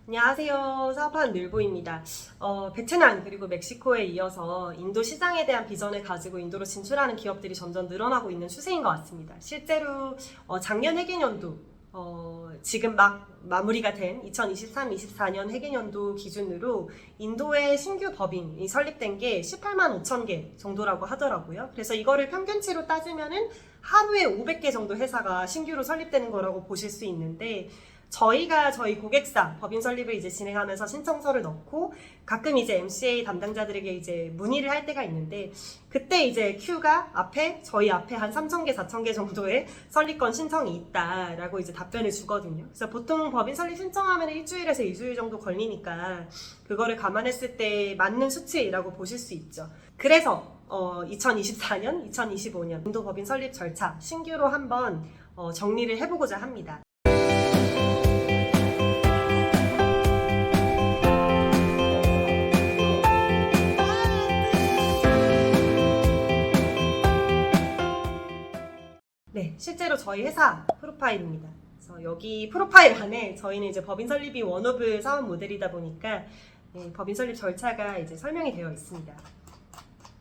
안녕하세요. 사업하는 늘보입니다. 베트남 그리고 멕시코에 이어서 인도 시장에 대한 비전을 가지고 인도로 진출하는 기업들이 점점 늘어나고 있는 추세인 것 같습니다. 실제로 작년 회계연도 지금 막 마무리가 된 2023-24년 회계연도 기준으로 인도의 신규 법인이 설립된 게 18만 5천 개 정도라고 하더라고요. 그래서 이거를 평균치로 따지면은 하루에 500개 정도 회사가 신규로 설립되는 거라고 보실 수 있는데, 저희가 저희 고객사 법인 설립을 이제 진행하면서 신청서를 넣고 가끔 이제 MCA 담당자들에게 이제 문의를 할 때가 있는데, 그때 이제 큐가 저희 앞에 한 3,000개, 4,000개 정도의 설립건 신청이 있다라고 이제 답변을 주거든요. 그래서 보통 법인 설립 신청하면 1주일에서 2주일 정도 걸리니까 그거를 감안했을 때 맞는 수치라고 보실 수 있죠. 그래서 2024년, 2025년 인도 법인 설립 절차 신규로 한번 정리를 해보고자 합니다. 네, 실제로 저희 회사 프로파일입니다. 그래서 여기 프로파일 안에 저희는 이제 법인 설립이 원오브 사업 모델이다 보니까 법인 설립 절차가 이제 설명이 되어 있습니다.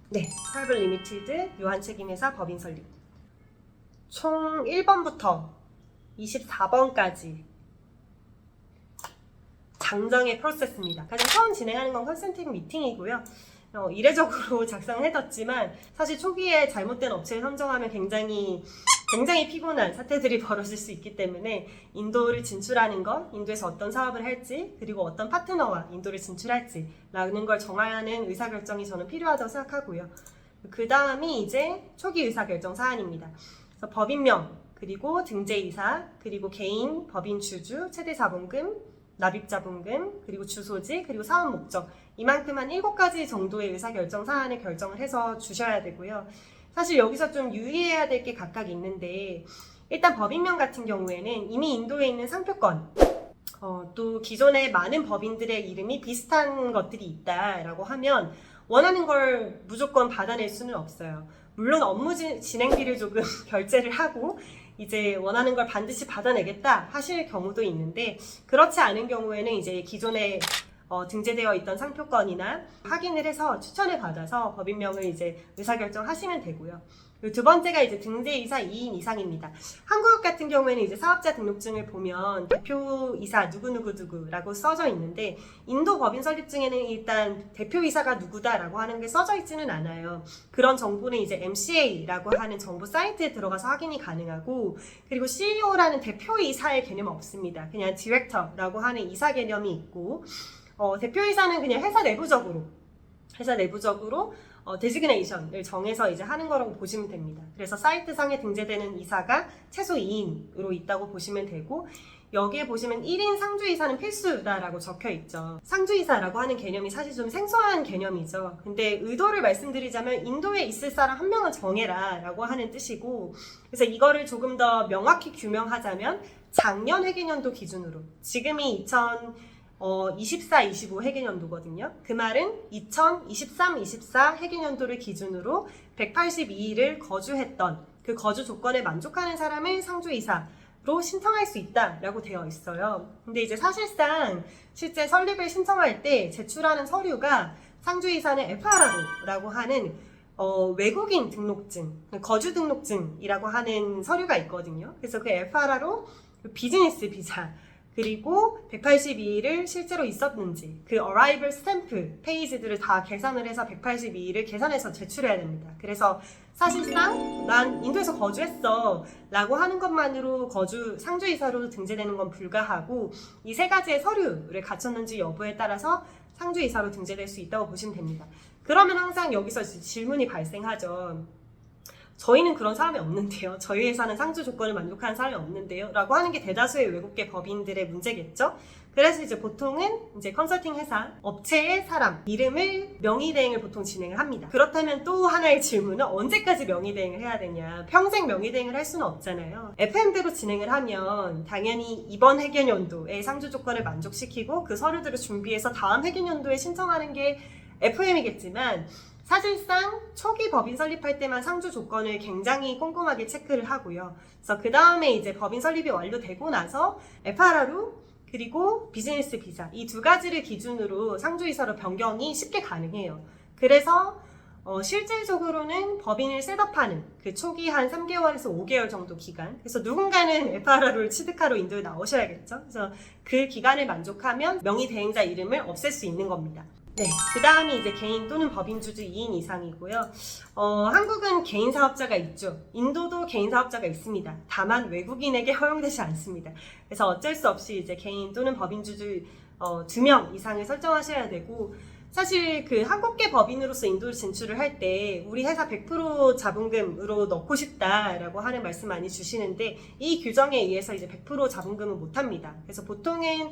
네, 프라이빗 리미티드 유한책임회사 법인 설립. 총 1번부터 24번까지 장정의 프로세스입니다. 가장 처음 진행하는 건 컨센팅 미팅이고요. 이례적으로 작성을 해뒀지만 사실 초기에 잘못된 업체를 선정하면 굉장히 피곤한 사태들이 벌어질 수 있기 때문에 인도를 진출하는 것, 인도에서 어떤 사업을 할지, 그리고 어떤 파트너와 인도를 진출할지 라는 걸 정하는 의사결정이 저는 필요하다고 생각하고요. 그 다음이 이제 초기 의사결정 사안입니다. 그래서 법인명, 그리고 등재이사, 그리고 개인, 법인 주주, 최대 자본금, 납입자본금, 그리고 주소지, 그리고 사업 목적, 이만큼 한 7가지 정도의 의사결정 사안을 결정을 해서 주셔야 되고요. 사실 여기서 좀 유의해야 될 게 각각 있는데, 일단 법인명 같은 경우에는 이미 인도에 있는 상표권, 또 기존의 많은 법인들의 이름이 비슷한 것들이 있다라고 하면 원하는 걸 무조건 받아낼 수는 없어요. 물론 업무 진행비를 조금 결제를 하고 이제 원하는 걸 반드시 받아내겠다 하실 경우도 있는데, 그렇지 않은 경우에는 이제 기존에 등재되어 있던 상표권이나 확인을 해서 추천을 받아서 법인명을 이제 의사결정 하시면 되고요. 그리고 두 번째가 이제 등재이사 2인 이상입니다. 한국 같은 경우에는 이제 사업자 등록증을 보면 대표이사 누구누구누구라고 써져 있는데, 인도 법인 설립증에는 일단 대표이사가 누구다라고 하는 게 써져 있지는 않아요. 그런 정보는 이제 MCA라고 하는 정보 사이트에 들어가서 확인이 가능하고, 그리고 CEO라는 대표이사의 개념은 없습니다. 그냥 디렉터라고 하는 이사 개념이 있고, 대표이사는 그냥 회사 내부적으로 데지그네이션을 정해서 이제 하는 거라고 보시면 됩니다. 그래서 사이트상에 등재되는 이사가 최소 2인으로 있다고 보시면 되고, 여기에 보시면 1인 상주이사는 필수다라고 적혀 있죠. 상주이사라고 하는 개념이 사실 좀 생소한 개념이죠. 근데 의도를 말씀드리자면 인도에 있을 사람 한 명을 정해라 라고 하는 뜻이고, 그래서 이거를 조금 더 명확히 규명하자면 작년 회계연도 기준으로, 지금이 24-25 회계연도거든요. 그 말은 2023-24 회계연도를 기준으로 182일을 거주했던 그 거주 조건에 만족하는 사람을 상주이사로 신청할 수 있다라고 되어 있어요. 근데 이제 사실상 실제 설립을 신청할 때 제출하는 서류가 상주이사는 FRRO라고 하는 외국인 등록증, 거주 등록증이라고 하는 서류가 있거든요. 그래서 그 FRRO 비즈니스 비자, 그리고 182일을 실제로 있었는지 그 어라이벌 스탬프 페이지들을 다 계산을 해서 182일을 계산해서 제출해야 됩니다. 그래서 사실상 난 인도에서 거주했어 라고 하는 것만으로 상주이사로 등재되는 건 불가하고, 이 세 가지의 서류를 갖췄는지 여부에 따라서 상주이사로 등재될 수 있다고 보시면 됩니다. 그러면 항상 여기서 질문이 발생하죠. 저희는 그런 사람이 없는데요. 저희 회사는 상주 조건을 만족하는 사람이 없는데요. 라고 하는 게 대다수의 외국계 법인들의 문제겠죠. 그래서 이제 보통은 이제 컨설팅 회사, 업체의 사람, 이름을 명의대행을 보통 진행을 합니다. 그렇다면 또 하나의 질문은 언제까지 명의대행을 해야 되냐. 평생 명의대행을 할 수는 없잖아요. FM대로 진행을 하면 당연히 이번 회계연도에 상주 조건을 만족시키고 그 서류들을 준비해서 다음 회계연도에 신청하는 게 FM이겠지만, 사실상 초기 법인 설립할 때만 상주 조건을 굉장히 꼼꼼하게 체크를 하고요. 그래서 그 다음에 이제 법인 설립이 완료되고 나서 FRR로 그리고 비즈니스 비자 이 두 가지를 기준으로 상주이사로 변경이 쉽게 가능해요. 그래서 실질적으로는 법인을 셋업하는 그 초기 한 3개월에서 5개월 정도 기간, 그래서 누군가는 FRR을 취득하러 인도에 나오셔야겠죠. 그래서 그 기간을 만족하면 명의 대행자 이름을 없앨 수 있는 겁니다. 네, 그 다음이 이제 개인 또는 법인주주 2인 이상이고요. 한국은 개인 사업자가 있죠. 인도도 개인 사업자가 있습니다. 다만 외국인에게 허용되지 않습니다. 그래서 어쩔 수 없이 이제 개인 또는 법인주주 2명 이상을 설정하셔야 되고, 사실 그 한국계 법인으로서 인도를 진출을 할 때 우리 회사 100% 자본금으로 넣고 싶다라고 하는 말씀 많이 주시는데, 이 규정에 의해서 이제 100% 자본금은 못 합니다. 그래서 보통은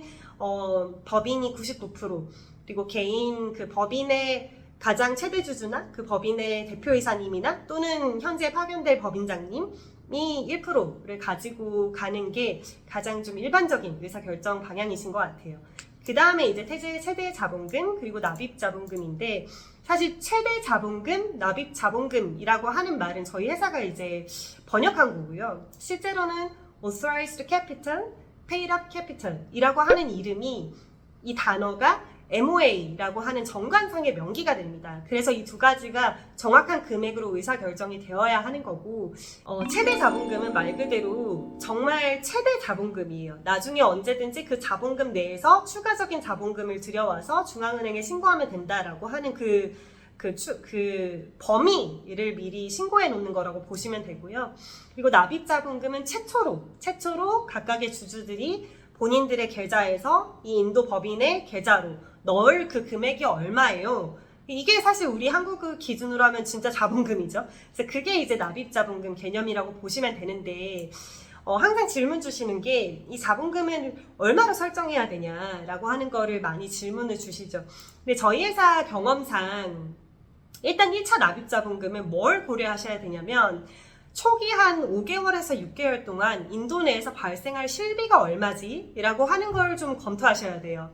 법인이 99%, 그리고 개인 그 법인의 가장 최대 주주나 그 법인의 대표이사님이나 또는 현재 파견될 법인장님이 1%를 가지고 가는 게 가장 좀 일반적인 의사결정 방향이신 것 같아요. 그 다음에 이제 최대 자본금 그리고 납입 자본금인데, 사실 최대 자본금, 납입 자본금이라고 하는 말은 저희 회사가 이제 번역한 거고요. 실제로는 authorized capital, paid up capital 이라고 하는 이름이, 이 단어가 MOA라고 하는 정관상의 명기가 됩니다. 그래서 이 두 가지가 정확한 금액으로 의사결정이 되어야 하는 거고, 최대 자본금은 말 그대로 정말 최대 자본금이에요. 나중에 언제든지 그 자본금 내에서 추가적인 자본금을 들여와서 중앙은행에 신고하면 된다라고 하는 그 범위를 미리 신고해 놓는 거라고 보시면 되고요. 그리고 납입 자본금은 최초로 각각의 주주들이 본인들의 계좌에서 이 인도 법인의 계좌로 넣을 그 금액이 얼마예요? 이게 사실 우리 한국 기준으로 하면 진짜 자본금이죠. 그래서 그게 이제 납입 자본금 개념이라고 보시면 되는데, 항상 질문 주시는 게 이 자본금을 얼마로 설정해야 되냐라고 하는 거를 많이 질문을 주시죠. 근데 저희 회사 경험상 일단 1차 납입 자본금은 뭘 고려하셔야 되냐면, 초기 한 5개월에서 6개월 동안 인도 내에서 발생할 실비가 얼마지? 라고 하는 걸 좀 검토하셔야 돼요.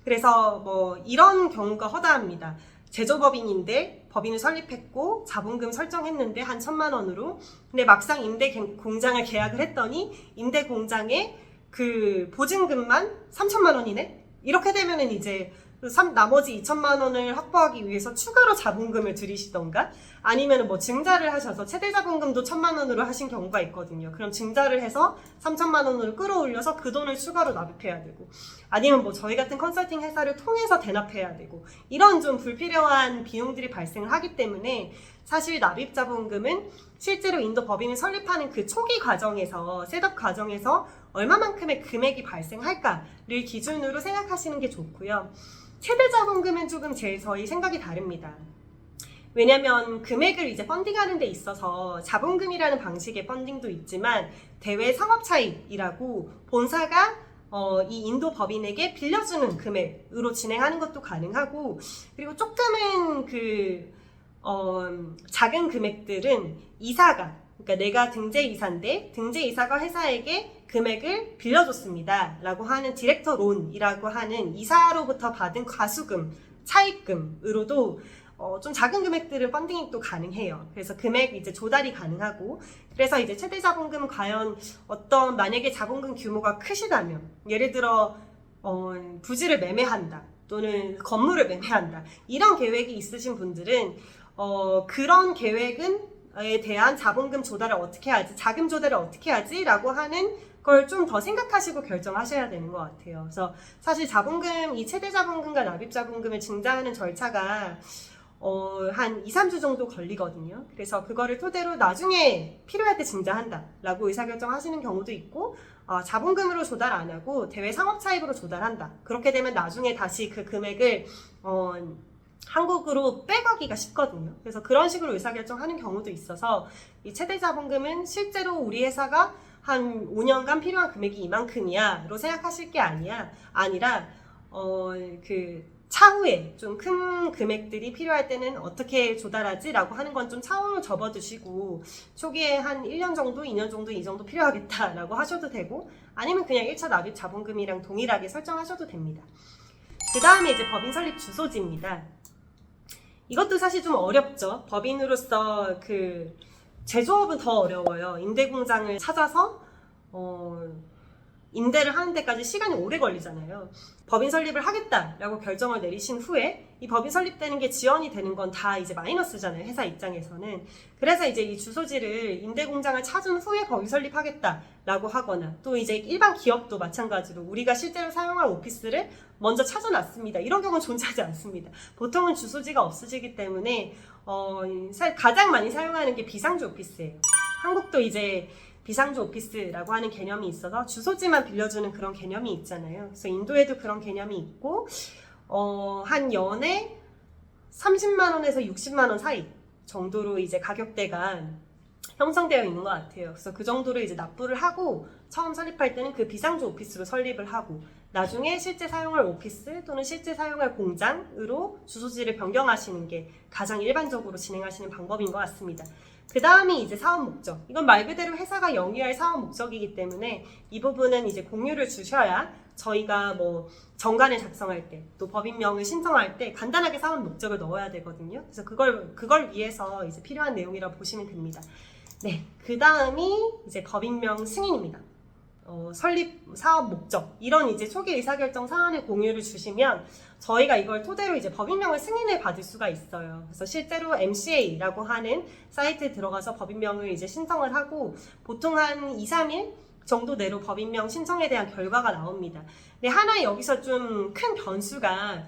그래서 뭐 이런 경우가 허다합니다. 제조법인인데 법인을 설립했고 자본금 설정했는데 한 1,000만 원으로, 근데 막상 임대 공장을 계약을 했더니 임대 공장에 그 보증금만 3,000만 원이네? 이렇게 되면은 이제 나머지 2,000만 원을 확보하기 위해서 추가로 자본금을 들이시던가, 아니면 뭐 증자를 하셔서 최대 자본금도 1,000만 원으로 하신 경우가 있거든요. 그럼 증자를 해서 3,000만 원으로 끌어올려서 그 돈을 추가로 납입해야 되고, 아니면 뭐 저희 같은 컨설팅 회사를 통해서 대납해야 되고, 이런 좀 불필요한 비용들이 발생을 하기 때문에 사실 납입 자본금은 실제로 인도 법인을 설립하는 그 초기 과정에서, 셋업 과정에서 얼마만큼의 금액이 발생할까를 기준으로 생각하시는 게 좋고요. 최대 자본금은 조금 저희 생각이 다릅니다. 왜냐면 금액을 이제 펀딩하는 데 있어서 자본금이라는 방식의 펀딩도 있지만 대외 상업 차입이라고 본사가 이 인도 법인에게 빌려주는 금액으로 진행하는 것도 가능하고, 그리고 조금은 작은 금액들은 이사가, 그러니까 내가 등재이사인데 등재이사가 회사에게 금액을 빌려줬습니다 라고 하는 디렉터 론이라고 하는 이사로부터 받은 과수금, 차입금으로도 좀 작은 금액들은 펀딩이 또 가능해요. 그래서 금액 이제 조달이 가능하고, 그래서 이제 최대 자본금 과연 만약에 자본금 규모가 크시다면, 예를 들어 부지를 매매한다 또는 건물을 매매한다 이런 계획이 있으신 분들은 그런 계획에 대한 자본금 조달을 어떻게 하지, 자금 조달을 어떻게 하지 라고 하는 걸 좀 더 생각하시고 결정하셔야 되는 것 같아요. 그래서 사실 자본금, 이 최대 자본금과 납입 자본금을 증자하는 절차가 한 2-3주 정도 걸리거든요. 그래서 그거를 토대로 나중에 필요할 때 증자한다 라고 의사결정 하시는 경우도 있고, 자본금으로 조달 안 하고 대외 상업 차입으로 조달한다. 그렇게 되면 나중에 다시 그 금액을 한국으로 빼가기가 쉽거든요. 그래서 그런 식으로 의사결정하는 경우도 있어서, 이 최대 자본금은 실제로 우리 회사가 한 5년간 필요한 금액이 이만큼이야 로 생각하실 게 아니라 차후에 좀 큰 금액들이 필요할 때는 어떻게 조달하지? 라고 하는 건 좀 차후로 접어두시고, 초기에 한 1년 정도, 2년 정도, 이 정도 필요하겠다 라고 하셔도 되고, 아니면 그냥 1차 납입 자본금이랑 동일하게 설정하셔도 됩니다. 그 다음에 이제 법인 설립 주소지입니다. 이것도 사실 좀 어렵죠. 법인으로서 제조업은 더 어려워요. 임대 공장을 찾아서 임대를 하는 데까지 시간이 오래 걸리잖아요. 법인 설립을 하겠다라고 결정을 내리신 후에 이 법인 설립되는 게 지연이 되는 건 다 이제 마이너스잖아요. 회사 입장에서는. 그래서 이제 이 주소지를 임대 공장을 찾은 후에 법인 설립하겠다라고 하거나 또 이제 일반 기업도 마찬가지로 우리가 실제로 사용할 오피스를 먼저 찾아놨습니다. 이런 경우는 존재하지 않습니다. 보통은 주소지가 없어지기 때문에 가장 많이 사용하는 게 비상주 오피스예요. 한국도 이제 비상주 오피스라고 하는 개념이 있어서 주소지만 빌려주는 그런 개념이 있잖아요. 그래서 인도에도 그런 개념이 있고 한 연에 30만 원에서 60만 원 사이 정도로 이제 가격대가 형성되어 있는 것 같아요. 그래서 그 정도로 이제 납부를 하고 처음 설립할 때는 그 비상주 오피스로 설립을 하고 나중에 실제 사용할 오피스 또는 실제 사용할 공장으로 주소지를 변경하시는 게 가장 일반적으로 진행하시는 방법인 것 같습니다. 그 다음이 이제 사업 목적. 이건 말 그대로 회사가 영위할 사업 목적이기 때문에 이 부분은 이제 공유를 주셔야 저희가 뭐 정관을 작성할 때 또 법인명을 신청할 때 간단하게 사업 목적을 넣어야 되거든요. 그래서 그걸 위해서 이제 필요한 내용이라고 보시면 됩니다. 네, 그 다음이 이제 법인명 승인입니다. 설립 사업 목적 이런 이제 초기 의사결정 사안의 공유를 주시면 저희가 이걸 토대로 이제 법인명을 승인을 받을 수가 있어요. 그래서 실제로 MCA라고 하는 사이트에 들어가서 법인명을 이제 신청을 하고 보통 한 2, 3일 정도 내로 법인명 신청에 대한 결과가 나옵니다. 근데 하나 여기서 좀 큰 변수가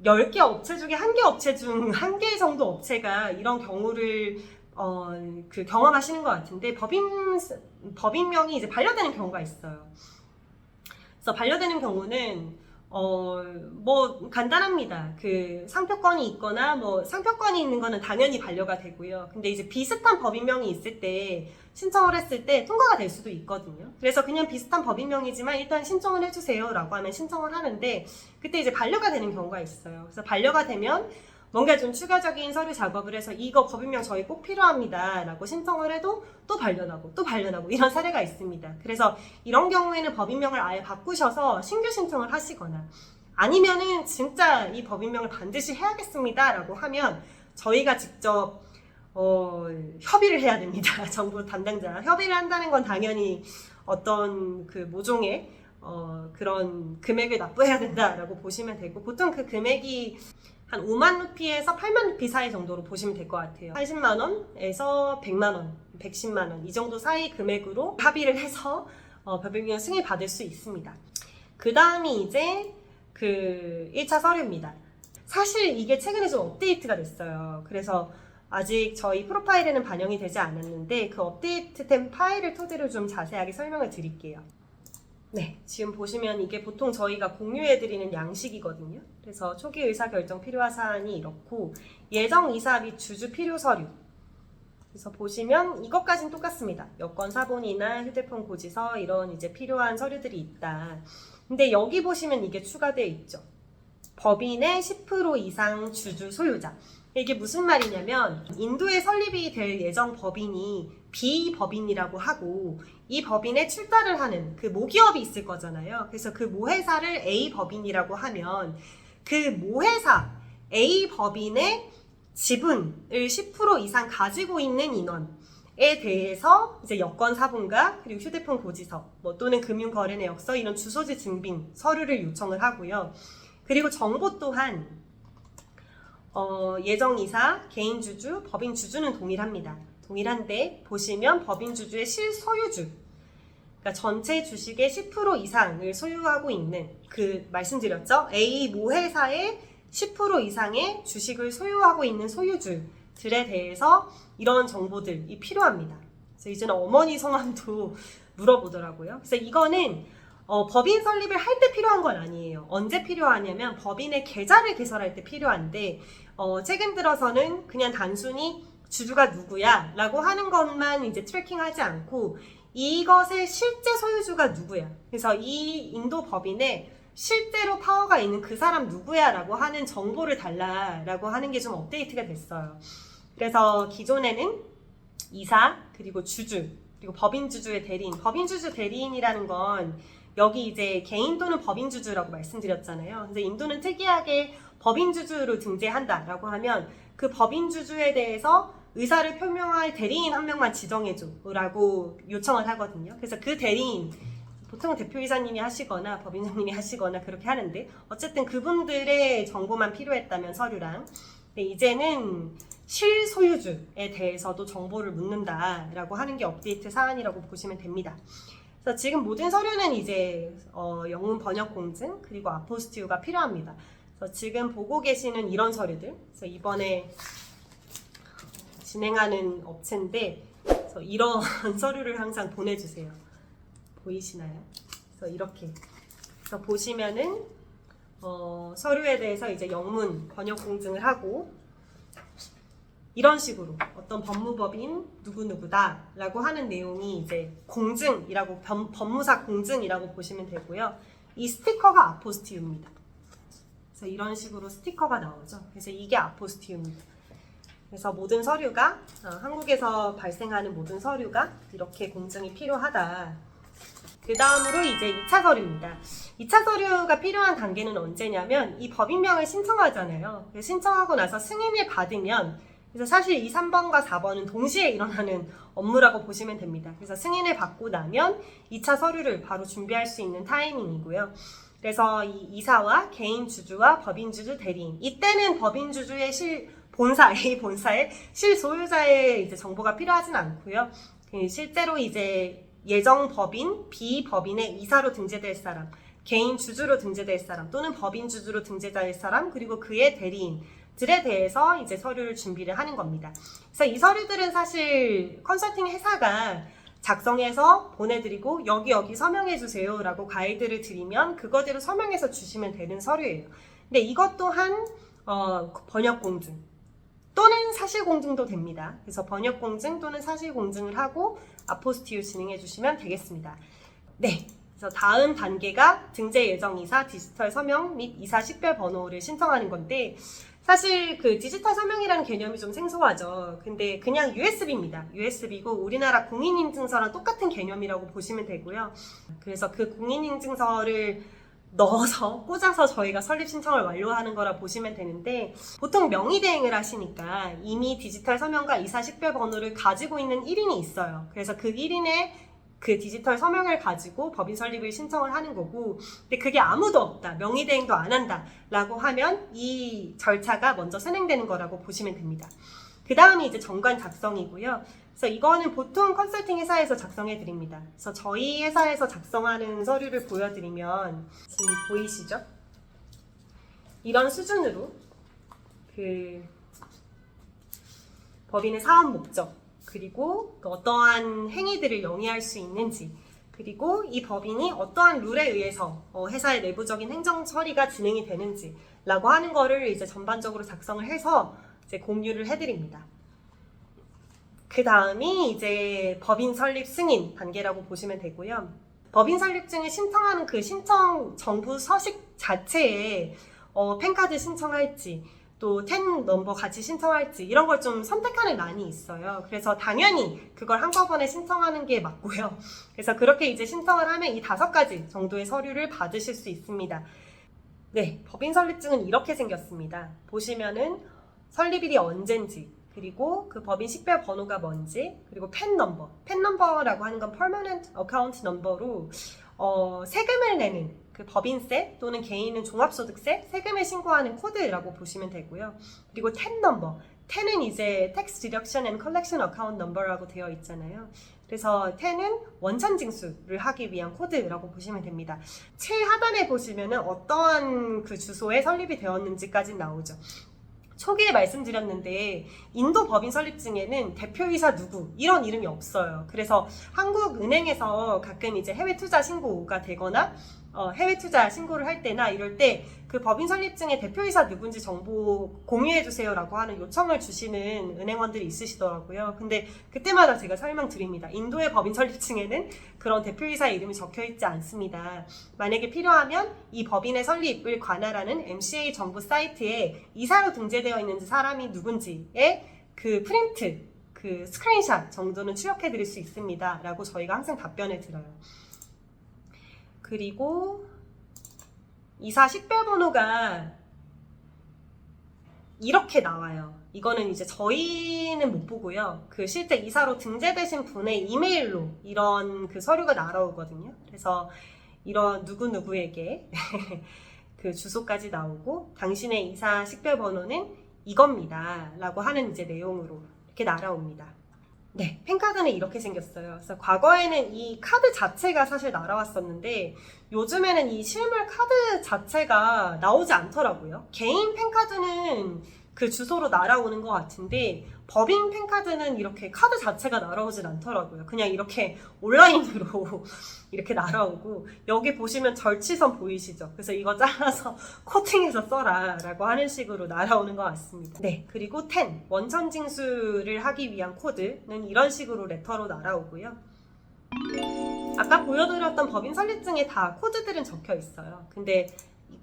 10개 업체 중에 1개 업체 중 1개 정도 업체가 이런 경우를 경험하시는 것 같은데 법인명이 이제 반려되는 경우가 있어요. 그래서 반려되는 경우는 뭐 간단합니다. 그 상표권이 있거나 뭐 상표권이 있는 거는 당연히 반려가 되고요. 근데 이제 비슷한 법인명이 있을 때 신청을 했을 때 통과가 될 수도 있거든요. 그래서 그냥 비슷한 법인명이지만 일단 신청을 해주세요 라고 하면 신청을 하는데 그때 이제 반려가 되는 경우가 있어요. 그래서 반려가 되면 뭔가 좀 추가적인 서류 작업을 해서 이거 법인명 저희 꼭 필요합니다 라고 신청을 해도 또 반려나고 또 반려나고 이런 사례가 있습니다. 그래서 이런 경우에는 법인명을 아예 바꾸셔서 신규 신청을 하시거나 아니면은 진짜 이 법인명을 반드시 해야겠습니다 라고 하면 저희가 직접 협의를 해야 됩니다. 정부 담당자 협의를 한다는 건 당연히 어떤 그 모종의 그런 금액을 납부해야 된다라고 보시면 되고 보통 그 금액이 한 5만 루피에서 8만 루피 사이 정도로 보시면 될 것 같아요. 80만 원에서 100만 원, 110만 원 이 정도 사이 금액으로 합의를 해서 법인명 승인 받을 수 있습니다. 그 다음이 이제 그 1차 서류입니다. 사실 이게 최근에 좀 업데이트가 됐어요. 그래서 아직 저희 프로파일에는 반영이 되지 않았는데 그 업데이트된 파일을 토대로 좀 자세하게 설명을 드릴게요. 네, 지금 보시면 이게 보통 저희가 공유해드리는 양식이거든요. 그래서 초기 의사결정 필요한 사안이 이렇고 예정이사 및 주주 필요 서류 그래서 보시면 이것까지는 똑같습니다. 여권 사본이나 휴대폰 고지서 이런 이제 필요한 서류들이 있다. 근데 여기 보시면 이게 추가되어 있죠. 법인의 10% 이상 주주 소유자. 이게 무슨 말이냐면 인도에 설립이 될 예정 법인이 B법인이라고 하고 이 법인에 출자를 하는 그 모기업이 있을 거잖아요. 그래서 그 모회사를 A법인이라고 하면 그 모회사 A법인의 지분을 10% 이상 가지고 있는 인원에 대해서 이제 여권 사본과 그리고 휴대폰 고지서 뭐 또는 금융거래 내역서 이런 주소지 증빙 서류를 요청을 하고요. 그리고 정보 또한 예정이사, 개인주주, 법인주주는 동일합니다. 동일한데 보시면 법인주주의 실소유주 그러니까 전체 주식의 10% 이상을 소유하고 있는 그 말씀드렸죠? A 모회사의 10% 이상의 주식을 소유하고 있는 소유주들에 대해서 이런 정보들이 필요합니다. 그래서 이제는 어머니 성함도 물어보더라고요. 그래서 이거는 법인 설립을 할 때 필요한 건 아니에요. 언제 필요하냐면 법인의 계좌를 개설할 때 필요한데 최근 들어서는 그냥 단순히 주주가 누구야 라고 하는 것만 이제 트래킹하지 않고 이것의 실제 소유주가 누구야. 그래서 이 인도 법인에 실제로 파워가 있는 그 사람 누구야 라고 하는 정보를 달라라고 하는 게 좀 업데이트가 됐어요. 그래서 기존에는 이사 그리고 주주 그리고 법인주주의 대리인 법인주주 대리인이라는 건 여기 이제 개인 또는 법인주주라고 말씀드렸잖아요. 근데 인도는 특이하게 법인주주로 등재한다라고 하면 그 법인주주에 대해서 의사를 표명할 대리인 한 명만 지정해줘 라고 요청을 하거든요. 그래서 그 대리인, 보통은 대표이사님이 하시거나 법인장님이 하시거나 그렇게 하는데, 어쨌든 그분들의 정보만 필요했다면 서류랑, 근데 이제는 실소유주에 대해서도 정보를 묻는다라고 하는 게 업데이트 사안이라고 보시면 됩니다. 그래서 지금 모든 서류는 이제 영문 번역 공증 그리고 아포스티유가 필요합니다. 그래서 지금 보고 계시는 이런 서류들, 그래서 이번에 진행하는 업체인데, 그래서 이런 서류를 항상 보내주세요. 보이시나요? 그래서 이렇게, 그래서 보시면은 서류에 대해서 이제 영문 번역 공증을 하고, 이런 식으로 어떤 법무법인 누구누구다 라고 하는 내용이 이제 공증이라고, 법무사 공증이라고 보시면 되고요. 이 스티커가 아포스티유입니다. 그래서 이런 식으로 스티커가 나오죠. 그래서 이게 아포스티유입니다. 그래서 모든 서류가, 한국에서 발생하는 모든 서류가 이렇게 공증이 필요하다. 그 다음으로 이제 2차 서류입니다. 2차 서류가 필요한 단계는 언제냐면, 이 법인명을 신청하잖아요. 신청하고 나서 승인을 받으면, 그래서 사실 이 3번과 4번은 동시에 일어나는 업무라고 보시면 됩니다. 그래서 승인을 받고 나면 2차 서류를 바로 준비할 수 있는 타이밍이고요. 그래서 이 이사와 개인 주주와 법인 주주 대리인, 이때는 법인 주주의 A 본사의 실소유자의 이제 정보가 필요하진 않고요. 실제로 이제 예정 법인, 비법인의 이사로 등재될 사람, 개인 주주로 등재될 사람, 또는 법인 주주로 등재될 사람, 그리고 그의 대리인들에 대해서 이제 서류를 준비를 하는 겁니다. 그래서 이 서류들은 사실 컨설팅 회사가 작성해서 보내드리고 여기 서명해주세요 라고 가이드를 드리면 그거대로 서명해서 주시면 되는 서류예요. 근데 이것 또한 번역공증 또는 사실공증도 됩니다. 그래서 번역공증 또는 사실공증을 하고 아포스티유 진행해 주시면 되겠습니다. 네, 그래서 다음 단계가 등재 예정 이사 디지털 서명 및 이사 식별 번호를 신청하는 건데, 사실 그 디지털 서명이라는 개념이 좀 생소하죠. 근데 그냥 USB입니다. USB고 우리나라 공인인증서랑 똑같은 개념이라고 보시면 되고요. 그래서 그 공인인증서를 넣어서 꽂아서 저희가 설립 신청을 완료하는 거라 보시면 되는데, 보통 명의대행을 하시니까 이미 디지털 서명과 이사 식별 번호를 가지고 있는 1인이 있어요. 그래서 그 1인의 그 디지털 서명을 가지고 법인 설립을 신청을 하는 거고, 근데 그게 아무도 없다, 명의대행도 안 한다 라고 하면 이 절차가 먼저 선행되는 거라고 보시면 됩니다. 그 다음이 이제 정관 작성이고요. 그래서 이거는 보통 컨설팅 회사에서 작성해 드립니다. 그래서 저희 회사에서 작성하는 서류를 보여드리면, 지금 보이시죠? 이런 수준으로 그 법인의 사업 목적, 그리고 어떠한 행위들을 영위할 수 있는지, 그리고 이 법인이 어떠한 룰에 의해서 회사의 내부적인 행정 처리가 진행이 되는지 라고 하는 거를 이제 전반적으로 작성을 해서 이제 공유를 해드립니다. 그 다음이 이제 법인 설립 승인 단계라고 보시면 되고요. 법인 설립증을 신청하는 그 신청 정부 서식 자체에 팬카드 신청할지, 또 텐 넘버 같이 신청할지 이런 걸 좀 선택하는 난이 있어요. 그래서 당연히 그걸 한꺼번에 신청하는 게 맞고요. 그래서 그렇게 이제 신청을 하면 이 5가지 정도의 서류를 받으실 수 있습니다. 네, 법인 설립증은 이렇게 생겼습니다. 보시면은 설립일이 언젠지, 그리고 그 법인 식별 번호가 뭔지, 그리고 팬 넘버라고 하는 건 permanent account number로 세금을 내는 그 법인세 또는 개인은 종합소득세, 세금을 신고하는 코드라고 보시면 되고요. 그리고 텐 넘버, 텐은 이제 tax deduction and collection account number라고 되어 있잖아요. 그래서 텐은 원천 징수를 하기 위한 코드라고 보시면 됩니다. 최하단에 보시면은 어떠한 그 주소에 설립이 되었는지까지 나오죠. 초기에 말씀드렸는데 인도 법인 설립증에는 대표이사 누구 이런 이름이 없어요. 그래서 한국은행에서 가끔 이제 해외 투자 신고가 되거나 해외 투자 신고를 할 때나 이럴 때 그 법인 설립증에 대표이사 누군지 정보 공유해 주세요라고 하는 요청을 주시는 은행원들이 있으시더라고요. 근데 그때마다 제가 설명드립니다. 인도의 법인 설립증에는 그런 대표이사 이름이 적혀 있지 않습니다. 만약에 필요하면 이 법인의 설립을 관할하는 MCA 정부 사이트에 이사로 등재되어 있는지 사람이 누군지의 그 프린트, 그 스크린샷 정도는 출력해 드릴 수 있습니다 라고 저희가 항상 답변을 드려요. 그리고 이사 식별번호가 이렇게 나와요. 이거는 이제 저희는 못 보고요. 그 실제 이사로 등재되신 분의 이메일로 이런 그 서류가 날아오거든요. 그래서 이런 누구누구에게 그 주소까지 나오고 당신의 이사 식별번호는 이겁니다 라고 하는 이제 내용으로 이렇게 날아옵니다. 네, 팬카드는 이렇게 생겼어요. 그래서 과거에는 이 카드 자체가 사실 날아왔었는데 요즘에는 이 실물 카드 자체가 나오지 않더라고요. 개인 팬카드는 그 주소로 날아오는 것 같은데 법인 팬카드는 이렇게 카드 자체가 날아오진 않더라고요. 그냥 이렇게 온라인으로 이렇게 날아오고 여기 보시면 절취선 보이시죠? 그래서 이거 잘라서 코팅해서 써라 라고 하는 식으로 날아오는 것 같습니다. 네, 그리고 10 원천 징수를 하기 위한 코드는 이런 식으로 레터로 날아오고요. 아까 보여드렸던 법인 설립증에 다 코드들은 적혀 있어요. 근데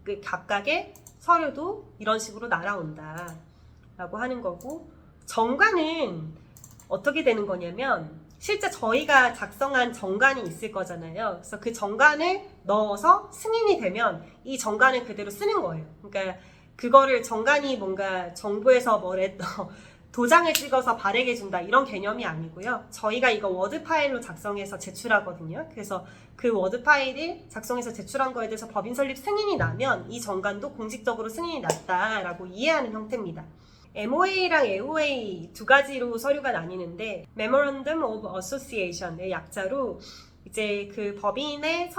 그 각각의 서류도 이런 식으로 날아온다 라고 하는 거고, 정관은 어떻게 되는 거냐면 실제 저희가 작성한 정관이 있을 거잖아요. 그래서 그 정관을 넣어서 승인이 되면 이 정관을 그대로 쓰는 거예요. 그러니까 그거를 정관이 뭔가 정부에서 도장을 찍어서 발행해 준다 이런 개념이 아니고요. 저희가 이거 워드 파일로 작성해서 제출하거든요. 그래서 그 워드 파일을 작성해서 제출한 거에 대해서 법인 설립 승인이 나면 이 정관도 공식적으로 승인이 났다라고 이해하는 형태입니다. MOA랑 AOA 두 가지로 서류가 나뉘는데 Memorandum of Association의 약자로 이제 그 법인의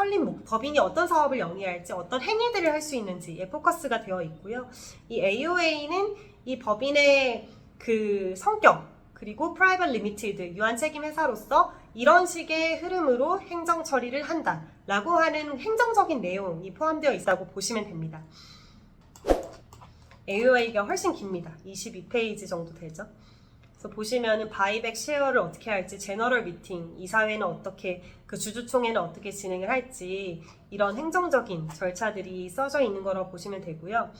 법인이 어떤 사업을 영위할지, 어떤 행위들을 할 수 있는지에 포커스가 되어 있고요. 이 AOA는 이 법인의 그 성격, 그리고 프라이빗 리미티드, 유한 책임 회사로서 이런 식의 흐름으로 행정 처리를 한다 라고 하는 행정적인 내용이 포함되어 있다고 보시면 됩니다. AOA가 훨씬 깁니다. 22페이지 정도 되죠. 그래서 보시면은 바이백 쉐어를 어떻게 할지, 제너럴 미팅, 이사회는 어떻게, 그 주주총회는 어떻게 진행을 할지 이런 행정적인 절차들이 써져 있는 거라고 보시면 되고요.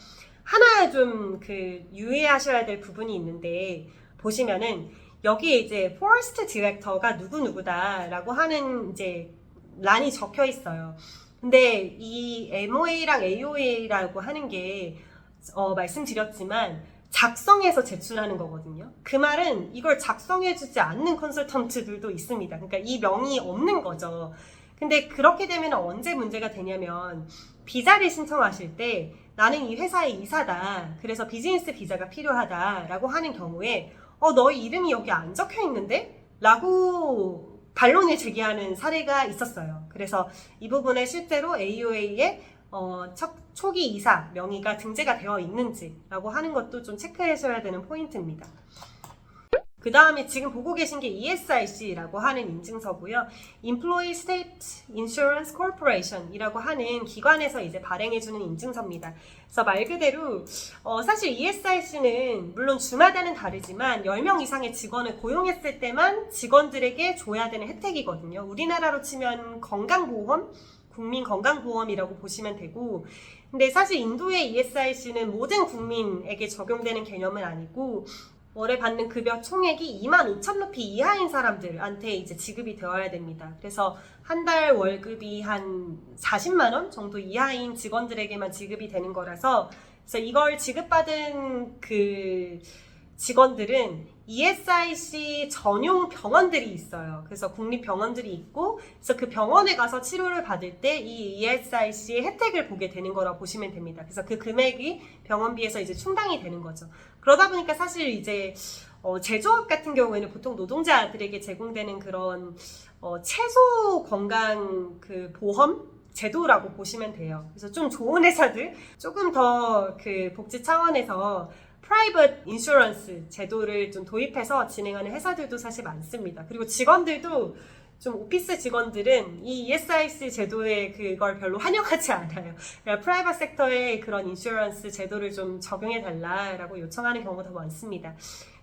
하나 좀 그 유의하셔야 될 부분이 있는데 보시면은 여기에 이제 포레스트 디렉터가 누구누구다라고 하는 이제 란이 적혀 있어요. 근데 이 MOA랑 AOA라고 하는 게 말씀드렸지만 작성해서 제출하는 거거든요. 그 말은 이걸 작성해주지 않는 컨설턴트들도 있습니다. 그러니까 이 명이 없는 거죠. 근데 그렇게 되면 언제 문제가 되냐면 비자를 신청하실 때 나는 이 회사의 이사다. 그래서 비즈니스 비자가 필요하다. 라고 하는 경우에 너희 이름이 여기 안 적혀 있는데? 라고 반론을 제기하는 사례가 있었어요. 그래서 이 부분에 실제로 AOA에 초기 이사 명의가 등재가 되어 있는지 라고 하는 것도 좀 체크하셔야 되는 포인트입니다. 그 다음에 지금 보고 계신 게 ESIC라고 하는 인증서고요. Employee State Insurance Corporation 이라고 하는 기관에서 이제 발행해주는 인증서입니다. 그래서 말 그대로 사실 ESIC는 물론 주마다는 다르지만 10명 이상의 직원을 고용했을 때만 직원들에게 줘야 되는 혜택이거든요. 우리나라로 치면 건강보험, 국민건강보험이라고 보시면 되고, 근데 사실 인도의 ESIC는 모든 국민에게 적용되는 개념은 아니고 월에 받는 급여 총액이 25,000루피 이하인 사람들한테 이제 지급이 되어야 됩니다. 그래서 한 달 월급이 한 40만원 정도 이하인 직원들에게만 지급이 되는 거라서, 그래서 이걸 지급받은 그 직원들은 ESIC 전용 병원들이 있어요. 그래서 국립병원들이 있고, 그래서 그 병원에 가서 치료를 받을 때 이 ESIC의 혜택을 보게 되는 거라 보시면 됩니다. 그래서 그 금액이 병원비에서 이제 충당이 되는 거죠. 그러다 보니까 사실 이제 제조업 같은 경우에는 보통 노동자들에게 제공되는 그런 최소 건강 그 보험 제도라고 보시면 돼요. 그래서 좀 좋은 회사들, 조금 더 그 복지 차원에서 프라이빗 인슈런스 제도를 좀 도입해서 진행하는 회사들도 사실 많습니다. 그리고 직원들도 좀 오피스 직원들은 이 ESIC 제도에 그걸 별로 환영하지 않아요. 그러니까 프라이빗 섹터의 그런 인슈런스 제도를 좀 적용해 달라라고 요청하는 경우가 더 많습니다.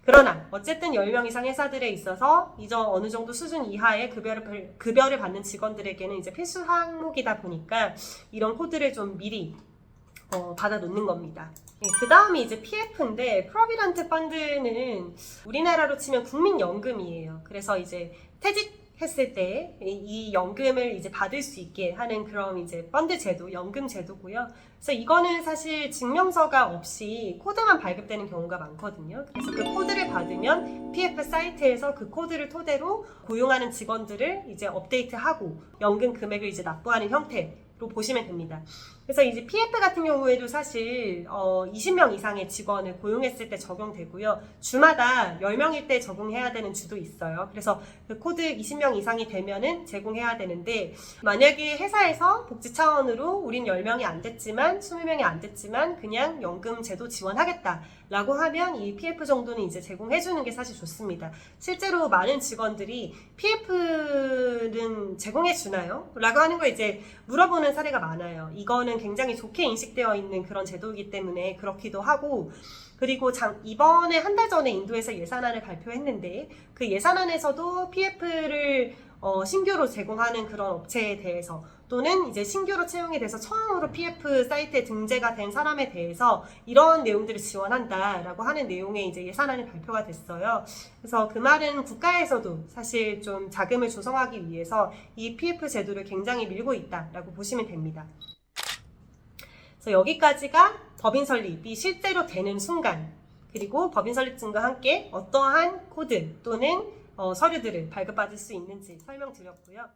그러나 어쨌든 10명 이상 회사들에 있어서 어느 정도 수준 이하의 급여를 받는 직원들에게는 이제 필수 항목이다 보니까 이런 코드를 좀 미리 받아 놓는 겁니다. 그 다음이 이제 PF인데, 프로비던트 펀드는 우리나라로 치면 국민연금이에요. 그래서 이제 퇴직 했을 때 이 연금을 이제 받을 수 있게 하는 그런 이제 펀드 제도, 연금 제도고요. 그래서 이거는 사실 증명서가 없이 코드만 발급되는 경우가 많거든요. 그래서 그 코드를 받으면 PF 사이트에서 그 코드를 토대로 고용하는 직원들을 이제 업데이트하고 연금 금액을 이제 납부하는 형태로 보시면 됩니다. 그래서 이제 PF 같은 경우에도 사실 20명 이상의 직원을 고용했을 때 적용되고요. 주마다 10명일 때 적용해야 되는 주도 있어요. 그래서 그 코드 20명 이상이 되면은 제공해야 되는데, 만약에 회사에서 복지 차원으로 우린 10명이 안 됐지만 20명이 안 됐지만 그냥 연금 제도 지원하겠다 라고 하면 이 PF 정도는 이제 제공해주는 게 사실 좋습니다. 실제로 많은 직원들이 PF는 제공해주나요? 라고 하는 거 이제 물어보는 사례가 많아요. 이거는 굉장히 좋게 인식되어 있는 그런 제도이기 때문에 그렇기도 하고, 그리고 이번에 한 달 전에 인도에서 예산안을 발표했는데 그 예산안에서도 PF를 신규로 제공하는 그런 업체에 대해서, 또는 이제 신규로 채용이 돼서 처음으로 PF 사이트에 등재가 된 사람에 대해서 이런 내용들을 지원한다라고 하는 내용의 이제 예산안이 발표가 됐어요. 그래서 그 말은 국가에서도 사실 좀 자금을 조성하기 위해서 이 PF 제도를 굉장히 밀고 있다라고 보시면 됩니다. 그래서 여기까지가 법인 설립이 실제로 되는 순간, 그리고 법인 설립증과 함께 어떠한 코드 또는 서류들을 발급받을 수 있는지 설명드렸고요.